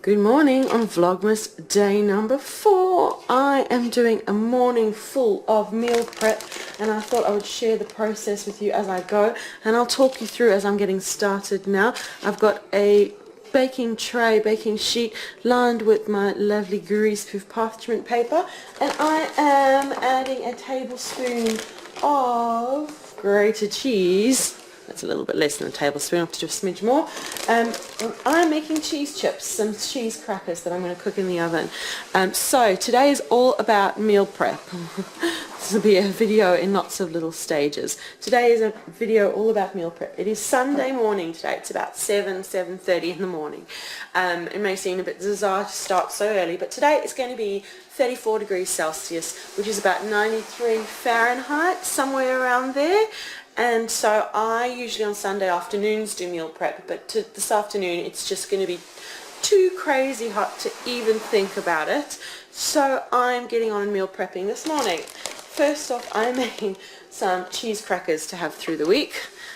Good morning on Vlogmas day number 4. I am doing a morning full of meal prep and I thought I would share the process with you as I go, and I'll talk you through as I'm getting started now. I've got a baking tray, baking sheet lined with my lovely greaseproof parchment paper, and I am adding a tablespoon of grated cheese. That's a little bit less than a tablespoon, I have to do a smidge more. I'm making cheese chips, some cheese crackers that I'm going to cook in the oven. So today is all about meal prep. This will be a video in lots of little stages. Today is a video all about meal prep. It is Sunday morning today. It's about 7:30 in the morning. It may seem a bit bizarre to start so early, but today it's going to be 34 degrees Celsius, which is about 93 Fahrenheit, somewhere around there. And so I usually on Sunday afternoons do meal prep, but this afternoon it's just going to be too crazy hot to even think about it. So I'm getting on meal prepping this morning. First off, I'm making some cheese crackers to have through the week.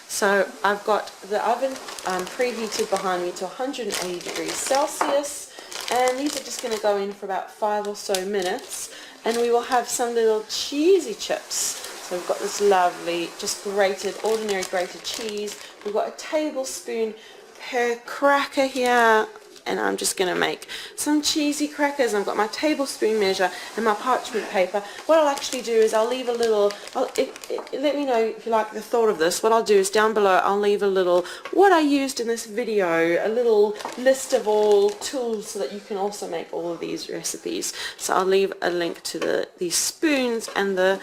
So I've got the oven preheated behind me to 180 degrees Celsius, and these are just going to go in for about 5 or so minutes, and we will have some little cheesy chips. So we've got this lovely, just grated, ordinary grated cheese. We've got a tablespoon per cracker here, and I'm just going to make some cheesy crackers. I've got my tablespoon measure and my parchment paper. What I'll actually do is I'll leave a little, let me know if you like the thought of this. What I'll do is down below I'll leave a little, what I used in this video, a little list of all tools so that you can also make all of these recipes. So I'll leave a link to these spoons and the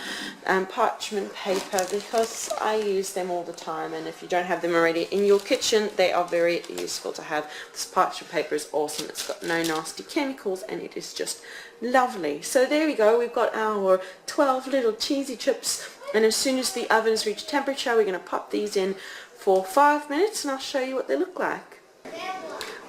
parchment paper, because I use them all the time, and if you don't have them already in your kitchen, they are very useful to have. This parchment paper is awesome. It's got no nasty chemicals and it is just lovely. So there we go. We've got our 12 little cheesy chips, and as soon as the oven has reached temperature, we're going to pop these in for 5 minutes and I'll show you what they look like.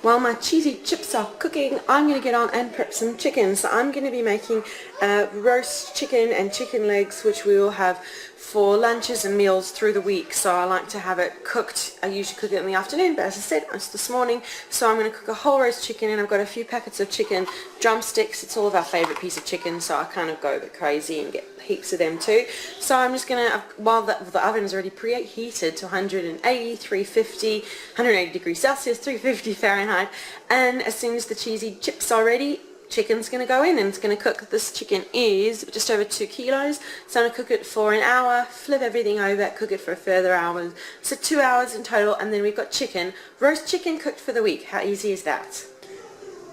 While my cheesy chips are cooking, I'm going to get on and prep some chicken. So I'm going to be making roast chicken and chicken legs, which we will have for lunches and meals through the week. So I like to have it cooked. I usually cook it in the afternoon, but as I said, it's this morning. So I'm going to cook a whole roast chicken, and I've got a few packets of chicken drumsticks. It's all of our favourite piece of chicken, so I kind of go a bit crazy and get heaps of them too. So I'm just going to, while the oven is already preheated to 180, 350, 180 degrees Celsius, 350 Fahrenheit, and as soon as the cheesy chips are ready, chicken's going to go in and it's going to cook. This chicken is just over 2 kilos, so I'm going to cook it for an hour, flip everything over, cook it for a further hour, so 2 hours in total, and then we've got chicken, roast chicken cooked for the week. How easy is that?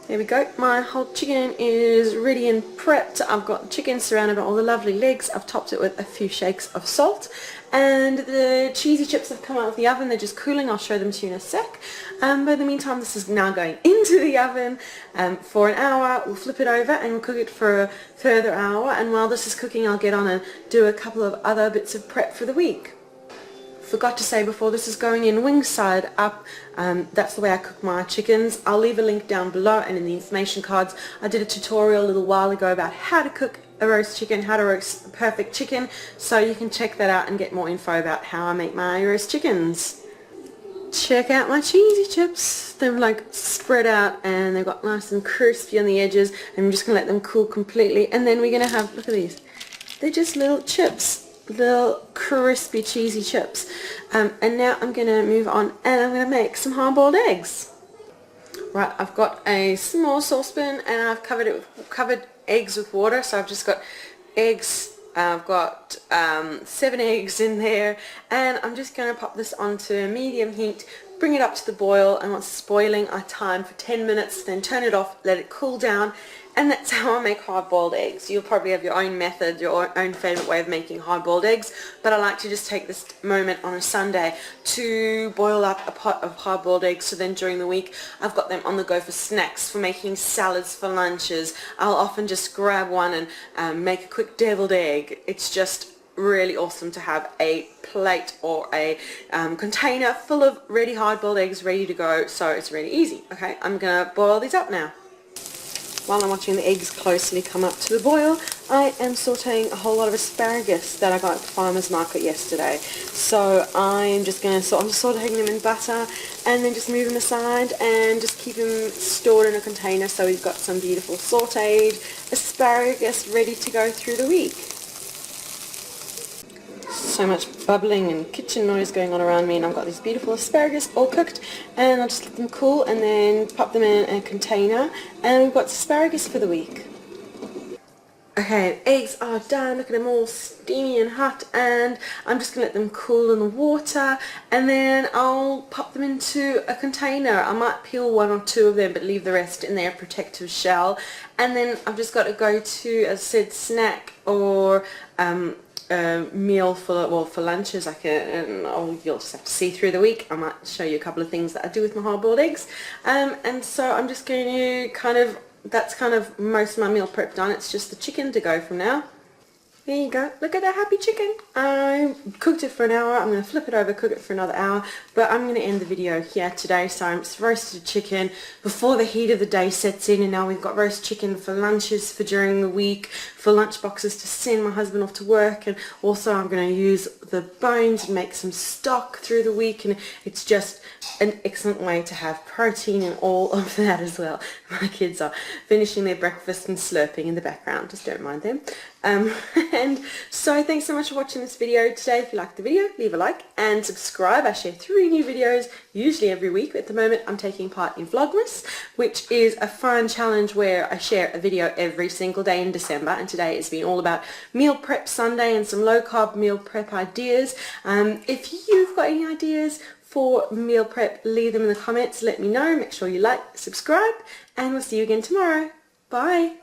There we go. My whole chicken is ready and prepped. I've got chicken surrounded by all the lovely legs. I've topped it with a few shakes of salt, and the cheesy chips have come out of the oven. They're just cooling. I'll show them to you in a sec. But in the meantime, this is now going into the oven for an hour. We'll flip it over and we'll cook it for a further hour, and while this is cooking, I'll get on and do a couple of other bits of prep for the week. Forgot to say before, this is going in wing side up. That's the way I cook my chickens. I'll leave a link down below and in the information cards. I did a tutorial a little while ago about how to cook a roast chicken, how to roast a perfect chicken, so you can check that out and get more info about how I make my roast chickens. Check out my cheesy chips. They're like spread out and they've got nice and crispy on the edges, and I'm just going to let them cool completely, and then we're going to have, look at these, they're just little chips. Little crispy cheesy chips, and now I'm going to move on and I'm going to make some hard-boiled eggs. Right, I've got a small saucepan and I've covered eggs with water. So I've just got eggs. I've got 7 eggs in there, and I'm just going to pop this onto medium heat, bring it up to the boil, and once it's boiling I time for 10 minutes, then turn it off, let it cool down, and that's how I make hard-boiled eggs. You'll probably have your own method, your own favourite way of making hard-boiled eggs, but I like to just take this moment on a Sunday to boil up a pot of hard-boiled eggs, so then during the week I've got them on the go for snacks, for making salads for lunches. I'll often just grab one and make a quick deviled egg. It's just really awesome to have a plate or a container full of ready hard-boiled eggs ready to go, so it's really easy. Okay, I'm gonna boil these up now. while I'm watching the eggs closely come up to the boil, I am sauteing a whole lot of asparagus that I got at the farmer's market yesterday. So I'm just sauteing them in butter and then just move them aside and just keep them stored in a container, so we've got some beautiful sauteed asparagus ready to go through the week. So much bubbling and kitchen noise going on around me, and I've got these beautiful asparagus all cooked, and I'll just let them cool and then pop them in a container, and we've got asparagus for the week. Okay, eggs are done. Look at them all steamy and hot, and I'm just going to let them cool in the water, and then I'll pop them into a container. I might peel one or two of them but leave the rest in their protective shell, and then I've just got to go to, as I said, snack or meal for lunches. You'll just have to see through the week. I might show you a couple of things that I do with my hard-boiled eggs, and so I'm just going to that's kind of most of my meal prep done. It's just the chicken to go from now. There you go. Look at that happy chicken. I cooked it for an hour. I'm going to flip it over, cook it for another hour, but I'm going to end the video here today. So it's roasted chicken before the heat of the day sets in, and now we've got roast chicken for lunches for during the week, for lunch boxes to send my husband off to work, and also I'm going to use the bones and make some stock through the week, and it's just an excellent way to have protein and all of that as well. My kids are finishing their breakfast and slurping in the background, just don't mind them. And so thanks so much for watching this video today. If you liked the video, leave a like and subscribe. I share 3 new videos usually every week. At the moment I'm taking part in Vlogmas, which is a fun challenge where I share a video every single day in December, and today has been all about meal prep Sunday and some low carb meal prep ideas. If you've got any ideas for meal prep, leave them in the comments. Let me know. Make sure you like, subscribe, and we'll see you again tomorrow. Bye.